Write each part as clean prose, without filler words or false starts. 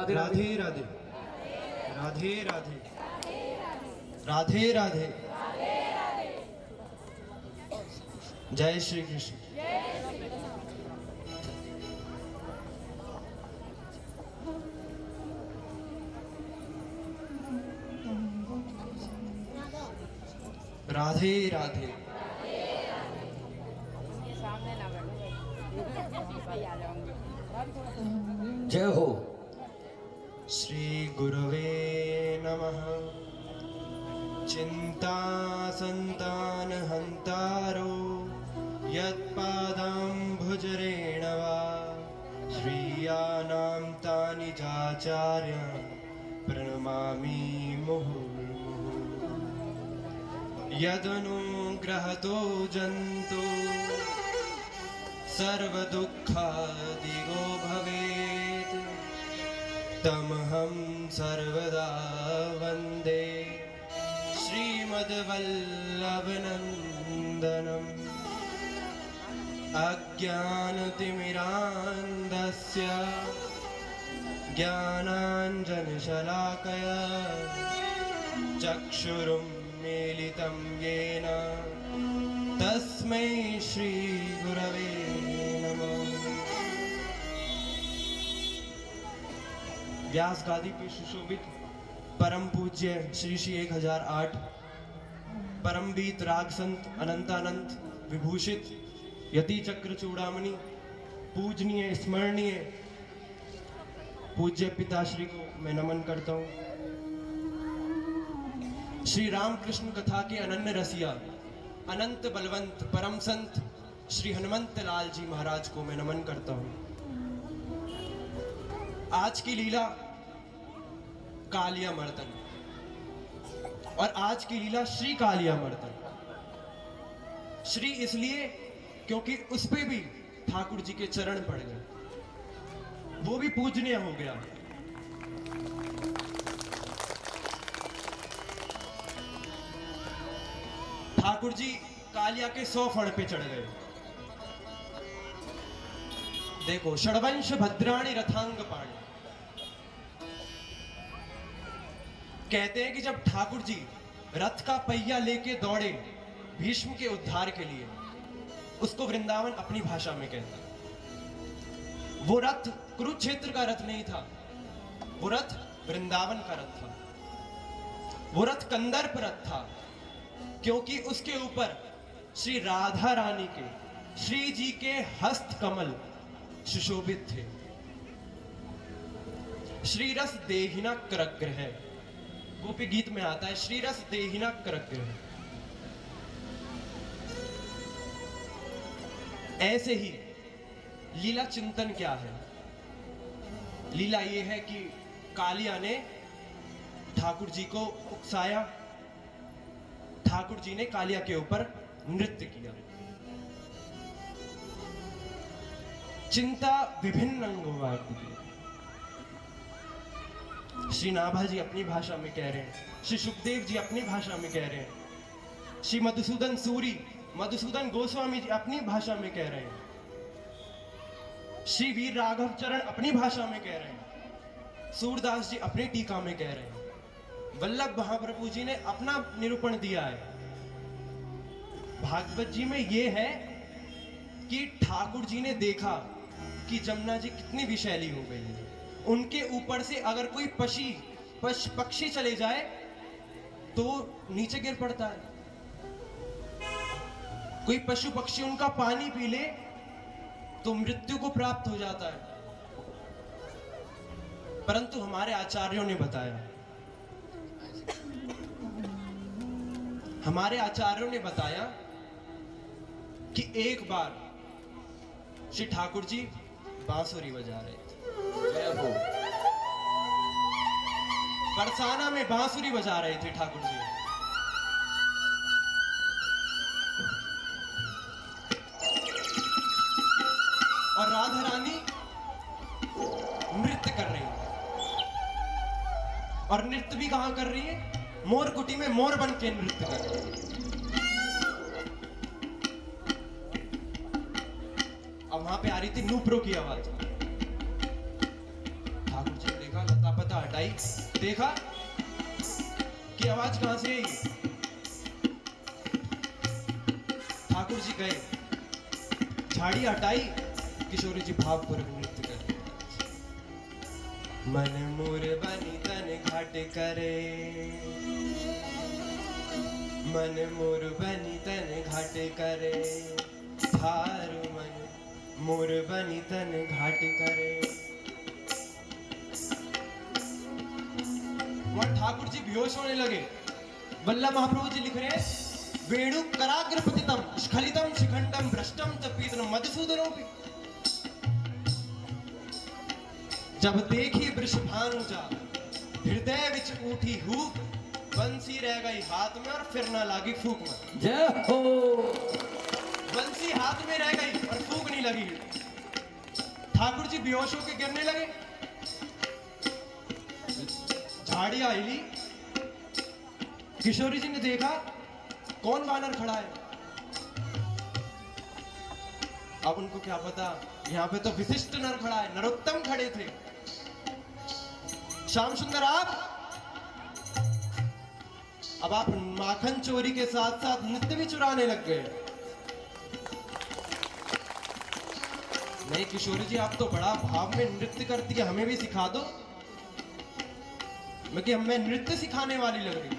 राधे राधे राधे राधे राधे राधे। जय श्री कृष्ण। राधे राधे। जय हो। श्री गुरवे नमः। चिंता संतान हंतारो यत्पादाम्बुजरेण वा श्रियाणां तानि चाचार्य प्रणमामि मुहुर्मुहुः। यदनुग्रहतो जन्तु सर्वदुःखादिगो भवेत् तमहं सर्वदा वन्दे श्रीमद्वल्लभनन्दनम्। अज्ञानतिमिरान्धस्य ज्ञानाञ्जनशलाकया चक्षुरुन्मीलितं येन तस्मै श्रीगुरवे नमः। व्यास गादी पे सुशोभित परम पूज्य श्री श्री 1008 परमवीत राग संत अनंतानंद विभूषित यति चक्र चूड़ामणि पूजनीय स्मरणीय पूज्य पिताश्री को मैं नमन करता हूँ। श्री रामकृष्ण कथा के अनन्य रसिया अनंत बलवंत परम संत श्री हनुमंत लाल जी महाराज को मैं नमन करता हूँ। आज की लीला कालिया मर्दन और आज की लीला श्री कालिया मर्दन। श्री इसलिए क्योंकि उस पे भी ठाकुर जी के चरण पड़ गए, वो भी पूजनीय हो गया। ठाकुर जी कालिया के 100 फण पे चढ़ गए। देखो षड्वंश भद्राणी रथांग पाणी। कहते हैं कि जब ठाकुर जी रथ का पहिया लेके दौड़े भीष्म के उद्धार के लिए, उसको वृंदावन अपनी भाषा में कहता है। वो रथ कुरुक्षेत्र का रथ नहीं था, वो रथ वृंदावन का रथ था। वो रथ कंदर्प रथ था क्योंकि उसके ऊपर श्री राधा रानी के श्री जी के हस्त कमल सुशोभित थे। श्री रस देहिना करग्रह, गोपी गीत में आता है श्री रस देहिना करग्रह। ऐसे ही लीला चिंतन क्या है? लीला ये है कि कालिया ने ठाकुर जी को उकसाया, ठाकुर जी ने कालिया के ऊपर नृत्य किया। चिंता विभिन्न अंगों वाटी। श्री नाभा जी अपनी भाषा में कह रहे हैं, श्री सुखदेव जी अपनी भाषा में कह रहे हैं, श्री मधुसूदन सूरी मधुसूदन गोस्वामी जी अपनी भाषा में कह रहे हैं, श्री वीर राघव चरण अपनी भाषा में कह रहे हैं, सूरदास जी अपनी टीका में कह रहे हैं, वल्लभ महाप्रभु जी ने अपना निरूपण दिया है। भागवत जी में यह है कि ठाकुर जी ने देखा कि जमुना जी कितनी विषैली हो गई है, उनके ऊपर से अगर कोई पक्षी चले जाए तो नीचे गिर पड़ता है, कोई पशु पक्षी उनका पानी पी ले तो मृत्यु को प्राप्त हो जाता है। परंतु हमारे आचार्यों ने बताया, हमारे आचार्यों ने बताया कि एक बार श्री ठाकुर जी बांसुरी बजा रहे थे। बरसाना में बांसुरी बजा रहे थे ठाकुर जी। और राधा रानी नृत्य कर रही है। और नृत्य भी कहां कर रही है? मोर कुटी में मोर बन के नृत्य कर रही है। अब वहां पे आ रही थी नूपुरों की आवाज। आई, देखा कि आवाज कहां से आई। ठाकुर जी गए, झाड़ी हटाई, किशोरी जी भावपूर्वक नृत्य कर। मन मोर बनी तन घाट करे, मन मोर बनी तन घाट करे, थारु मन मोर बनी तन घाट करे। वहां ठाकुर जी बेहोश होने लगे। वल्लभ महाप्रभु जी लिख रहे हैं, वेणु कराग्र पतितम स्खलितम शिखंडम भ्रष्टम च पीतम मधुसूदनोपि। जब देखी वृषभानुजा हृदय विच उठी हूक, बंसी रह गई हाथ में और फिर ना लागी फूक में। जय हो। बंसी हाथ में रह गई और फूक नहीं लगी। ठाकुर जी बेहोश होकर गिरने लगे। झाड़ी हिली, किशोरी जी ने देखा कौन वानर खड़ा है। अब उनको क्या पता, यहां पे तो विशिष्ट नर खड़ा है, नरोत्तम खड़े थे। श्याम सुंदर अब आप माखन चोरी के साथ साथ नृत्य भी चुराने लग गए। नहीं किशोरी जी, आप तो बड़ा भाव में नृत्य करती है, हमें भी सिखा दो। मैं नृत्य सिखाने वाली लग रही।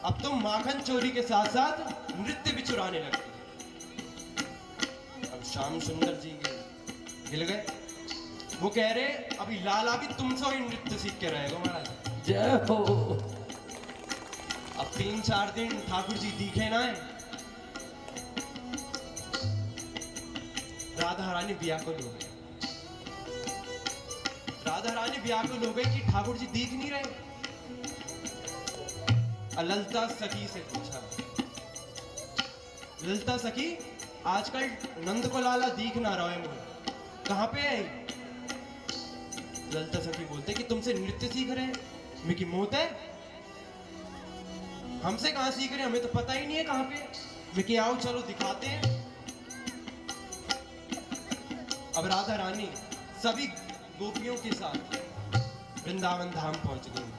अब तुम माखन चोरी के साथ साथ नृत्य भी चुराने लग गई। अब श्याम सुंदर जी हिल गए। वो कह रहे, अभी लाला भी तुमसे ही नृत्य सीख के रहेगा महाराज। जय हो। अब 3-4 दिन ठाकुर जी दिखे ना है। राधा रानी व्याकुल हो गई। राधा रानी व्याकुल हो गई कि ठाकुर जी दिख नहीं रहे। ललिता सखी से पूछा, ललिता सखी आजकल नंद को लाला दिख ना रहा है, मुझे कहां पे है? ललिता सखी बोलते कि तुमसे नृत्य सीख रहे हैं। मैं की मौत है, हमसे कहां सीख रहे हैं, हमें तो पता ही नहीं है कहां पे। मैं कि आओ चलो दिखाते हैं। अब राधा रानी सभी गोपियों के साथ वृंदावन धाम पहुंच गई।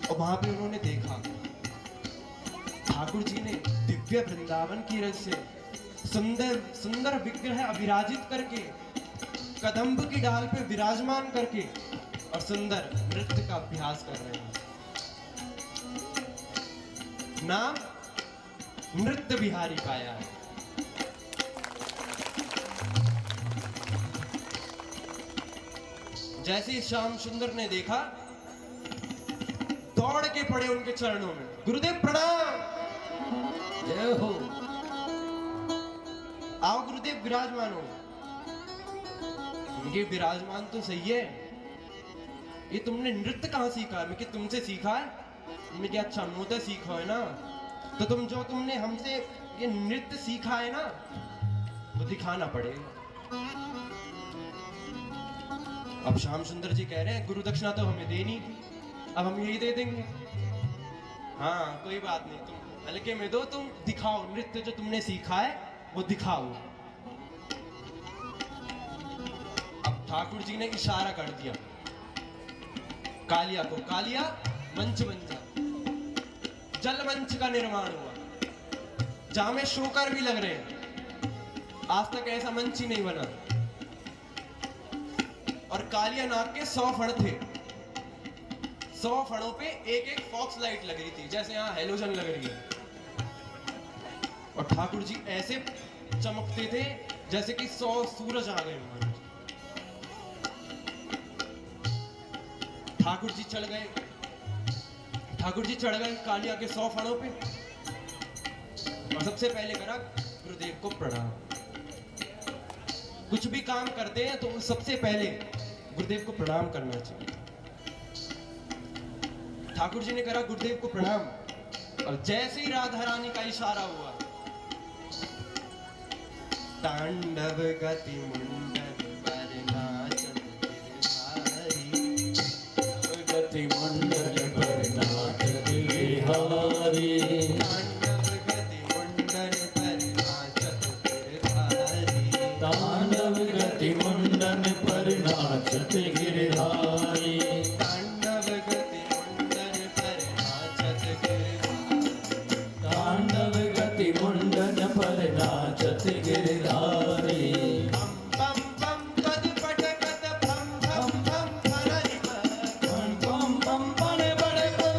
और वहां पे उन्होंने देखा ठाकुर जी ने दिव्य वृंदावन की रस से सुंदर सुंदर विग्रह अभिराजित करके कदम्ब की डाल पे विराजमान करके और सुंदर नृत्य का अभ्यास कर रहे हैं। नाम नृत्य बिहारी पाया है। जैसे ही श्याम सुंदर ने देखा, दौड़ के पड़े उनके चरणों में, गुरुदेव प्रणाम। जय हो। आओ गुरुदेव विराजमान हो। ये विराजमान तो सही है, ये तुमने नृत्य कहां सीखा है? मैं कि तुमसे सीखा है। मैं क्या अच्छा मुझे सीखा है ना, तो तुमने हमसे ये नृत्य सीखा है ना, तो दिखाना पड़ेगा। अब श्याम सुंदर जी कह रहे हैं, गुरु दक्षिणा तो हमें देनी थी, अब हम यही दे देंगे। हाँ कोई बात नहीं, तुम हल्के में दो, तुम दिखाओ नृत्य जो तुमने सीखा है वो दिखाओ। अब ठाकुर जी ने इशारा कर दिया कालिया को, कालिया मंच बन जा। जल मंच का निर्माण हुआ, जहां में शोकर भी लग रहे हैं। आज तक ऐसा मंच ही नहीं बना। और कालिया नाग के 100 फण थे। 100 फणों पे एक एक फॉक्स लाइट लग रही थी, जैसे यहाँ हेलोजन लग रही है। और ठाकुर जी ऐसे चमकते थे जैसे कि 100 सूरज आ गए। ठाकुर जी चढ़ गए कालिया के 100 फणों पे। और सबसे पहले करा गुरुदेव को प्रणाम। कुछ भी काम करते हैं तो सबसे पहले गुरुदेव को प्रणाम करना चाहिए। ठाकुर जी ने करा गुरुदेव को प्रणाम, और जैसे ही राधा रानी का इशारा हुआ, तांडव गति मुंडन पर नाचत गिरधारी, गति मुंडन पर नाचत गिरधारी, तांडव गति मुंडन पर नाचत गिरधारी, तांडव गति मुंडन नाचत गिरधारी तांडव गति मुंडन पर नाचत गिरधारी तांडव गति मुंडन पर नाचत गिरधारी बम बम पद पटकत भम भम भम फरनि पर बम बम बम बड़े बड़े बम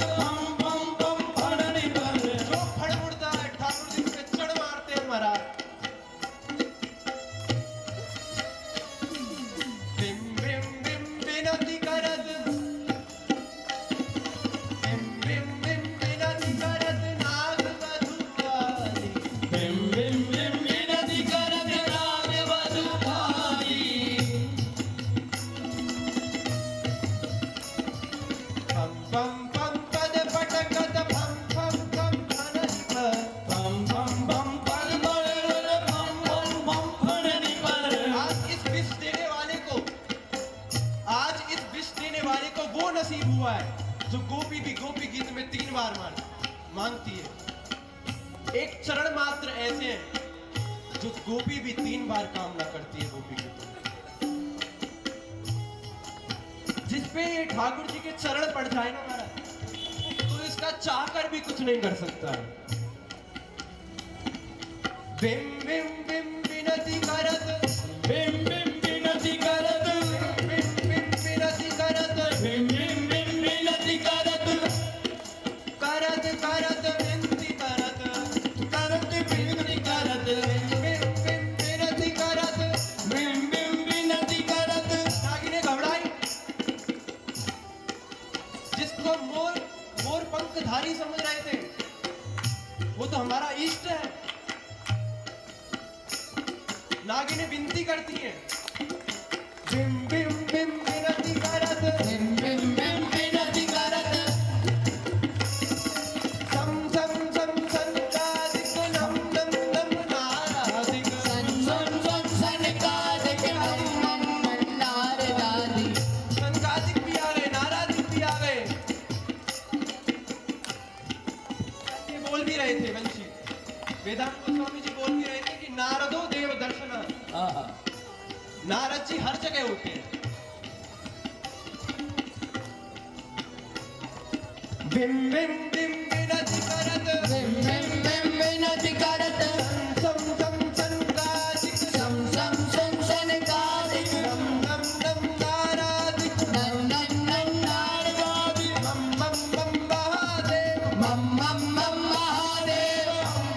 बम बम फड़नी पर जो फड़ उड़ता है ठाकुर जी पे चढ़ मारते हैं महाराज बिम बिम बिम बिनती करत बिम बिम बिम बिनती करत नाग वधुवाली बिम बिम बिम विनती करत नाग वधु भाई बम बम बम पद पटकत भम भम भम फरनि पर बम बम बम पद बड़े बड़े बम बम बम फड़नी पर आज इस विष देने वाले को वो नसीब हुआ है जो गोपी भी गोपी गीत में 3 बार मांगती है। एक चरण मात्र ऐसे हैं जो गोपी भी 3 बार कामना करती है गोपी गीत में। जिसपे ये ठाकुर जी के चरण पड़ जाए ना महाराज तो इसका चाहकर भी कुछ नहीं कर सकता है। बिम बिम बिम विनती करत बिम बिम विनती करत बिम बिम विनती करत बिम बिम बिम विनती करत करत करत विनती करत करत विनती करत बिम बिम विनती करत बिम बिम विनती करत नागिने घबराई जिसको मोर पंखधारी समझ रहे थे वो तो हमारा इष्ट है। नागिने विनती करती हैं बिम बिम बिम विनती करत बिम बिम बिम विनती करत सम सम सम संकादिक नम नम नम नारादिक सन सन सन सनकादिक नम नम नारदादि संकादिक भी आ गए नारादिक भी आ गए। ये बोल भी रहे थे वंशी वेदांत गोस्वामी जी बोल भी रहे थे कि नारदो देव दर्शन आहा नारद जी हर जगह होते हैं। बिम बिम बिम विनती करत बिम बिम बिम विनती करत सम सम संकादिक सम सम सन सनकादिक नम नम नम नारादिक नम नम नम नारदादि मम मम मम महादेव मम मम मम महादेव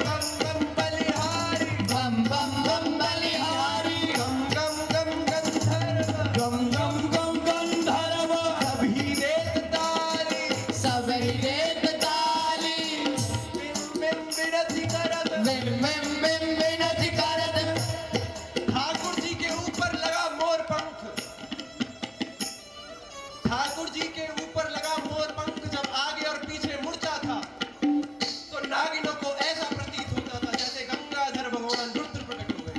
मम मम बलिहारी बम बम बम बलिहारी गम गम गम गंधर्व गम गम गम गंधर्व अभी देवताली सबरी देत ताली बिम बिम विनती करत बिम बिम बिम विनती करत ठाकुर जी के ऊपर लगा मोर पंख ठाकुर जी के ऊपर लगा मोर पंख जब आगे और पीछे मुड़ता था तो नागिनों को ऐसा प्रतीत होता था जैसे गंगाधर भगवान रुद्र प्रकट हो गए।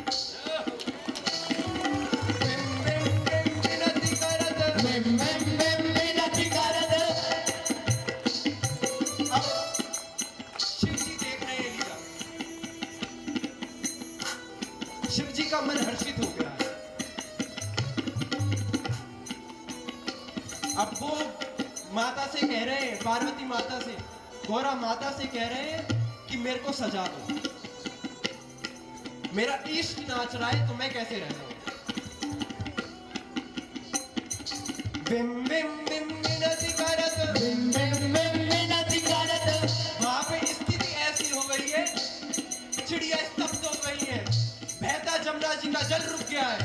बिम बिम बिम विनती करत बिम बिम बिम विनती करत अब शिव जी देख रहे हैं लीला। शिव जी का मन हर्षित हो गया है। अब वो माता से कह रहे हैं पार्वती माता से गौरा माता से कह रहे हैं कि मेरे को सजा दो मेरा इष्ट नाच रहा है तो मैं कैसे रह जाऊं। बिम बिम बिम विनती करत बिम बिम बिम विनती करत वहां पे स्थिति ऐसी हो गई है चिड़िया स्तब्ध हो गई है बहता जमुना जी का जल रुक गया है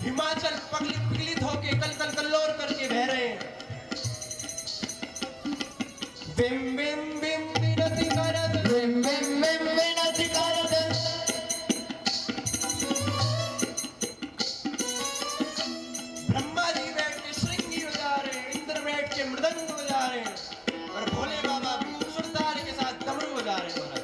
हिमाचल पिघलित होके कल कल कल्लोर करके बह रहे हैं। बिम बिम बिम विनती करत बिम बिम बिम विनती करत ब्रह्मा जी बैठ के श्रृंगी बजा रहे हैं इंद्र बैठ के मृदंग बजा रहे हैं और भोले बाबा सुरताल के साथ डमरू बजा रहे हैं महाराज।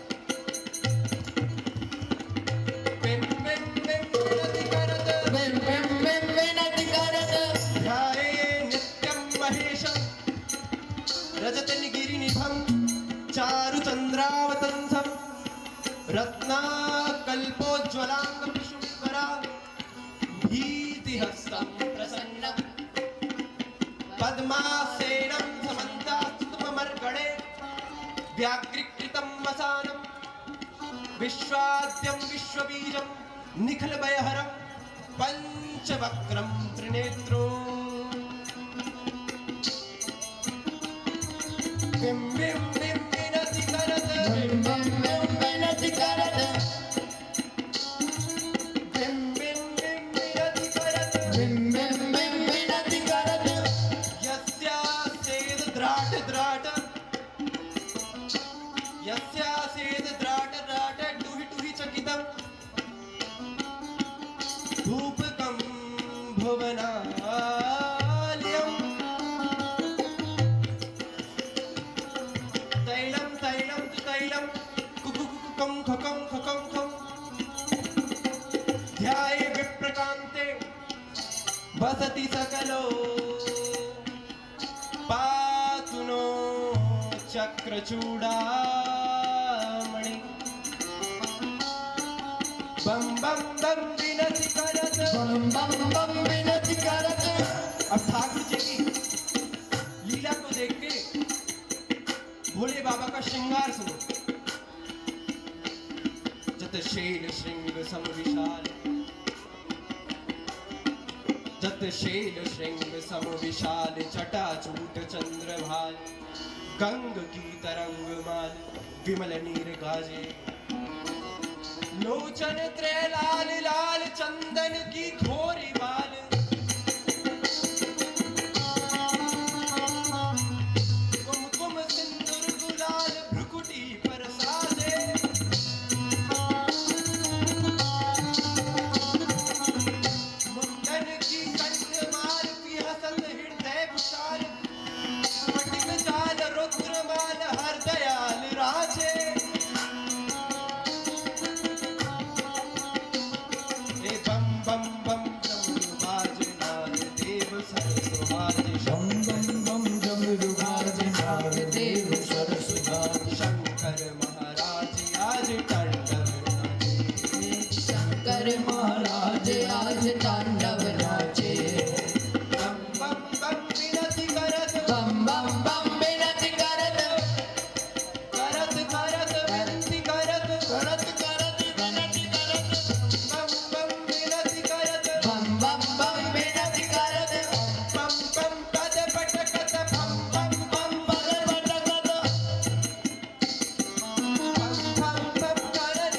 बिम बिम बिम विनती करत बिम बिम बिम विनती करत ध्याये नित्यं महेशं रजतनिगिरिनिभं चारुचन्द्रावतंसं रत्नाकल्पोज्ज्वलाङ्गविशुम्भरा भीतिहस्तं प्रसन्नं पद्मासेनं समन्तास्तुतमर्गणे व्याघ्रीकृतं वसानं विश्वाद्यं विश्वबीजं निखिलभयहरं पंचवक्त्रं त्रिनेत्रो बिं बिं बिं विनति करत बिं बिं बिं विनति करत बिं बिं बिं विनति करत बिं बिं बिं विनति करत यस्यासेद द्राट द्राट यस्यासेद द्राट द्राट टुहि टुहि चकितं धूपकं भुवनालयम् तैलं तैलं तु तैलं कुकुकुकं खकं खकं खं ध्याये विप्रकान्ते वसति सकलो पातु नो चक्रचूडामणि बम बम बम विनति करत बम बम बम विनति करत। अब ठाकुर जी की लीला को देख के भोले बाबा का श्रृंगार सुनो। जत शैल श्रृंग सम विशाल जत शैल श्रृंग सम विशाल जटाचूट चंद्रभाल गंग की तरंग माल विमल नीर गाजे लोचन त्रय लाल लाल चंदन की घोरी बाल कुमकुम सिंदूर गुलाल भ्रुकुटी पर साजे मुंडन की कंठमाल पिहसत हृदय विशाल स्फटिक जाल रुद्रमाल हर दयाल राजे ए बम बम बम डमरू बाज नाद देव सरस्वती बम बम बम डमरू बाज नाद देव सरस्वती। शंकर महाराज आज तांडव नाचे शंकर महाराज आज तांडव नाचे। बम बम बम विनति करत बम बम बम विनति करत करत करत विनति करत करत करत विनति करत बम बम विनति करत बम बम बम विनति करत बम बम पद पटकत बम बम बम पद पटकत बम बम बम करत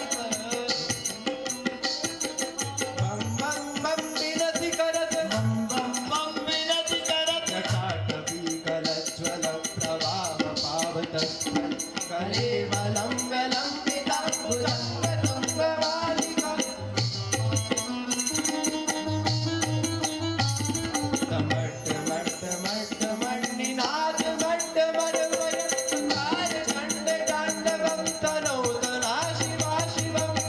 बम बम बम विनति करत बम बम बम विनति करत जटाटवी कलज्ज्वल प्रवाह पावतस्थल कलेवलं विलम्बितं भुजङ्गतुङ्गमालिका तमट्ट मट्ट मट्ट मण्डिनाद मट्ट मरवय कार चण्ड ताण्डवं तनोतना शिवा शिवम्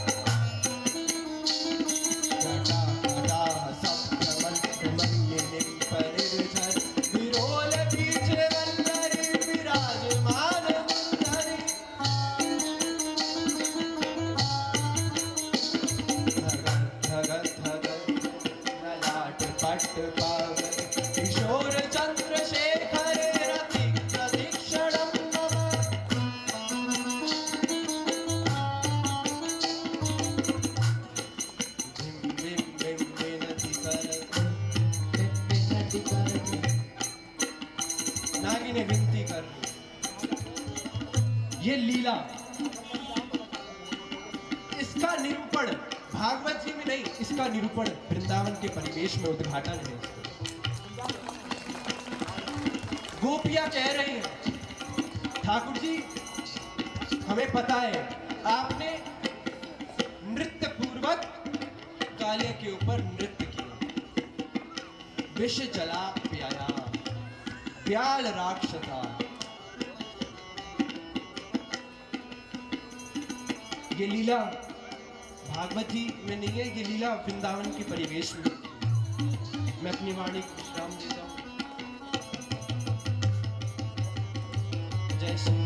जटाकटाः सप्तमन्त्रमन्निनिं परिर्झर विरोल बीच वल्लरी विराजमान मुन्दरि धगत धगत ललाट पट्ट पावन किशोर चन्द्रशेखर रति प्रदीक्षणं मम बिं बिं बिं विनति करत विनति करत नागी ने विनती कर ली। ये लीला इसका निरूपण भागवत जी में नहीं, इसका निरूपण वृंदावन के परिवेश में उद्घाटन है। गोपियां कह रही हैं ठाकुर जी हमें पता है आपने नृत्य पूर्वक काले के ऊपर नृत्य किया, विष जला प्याया व्याल राक्षसा। ये लीला भागवत जी में नहीं है, ये लीला वृंदावन के परिवेश में। मैं अपनी वाणी को विश्राम देता हूँ। जय श्री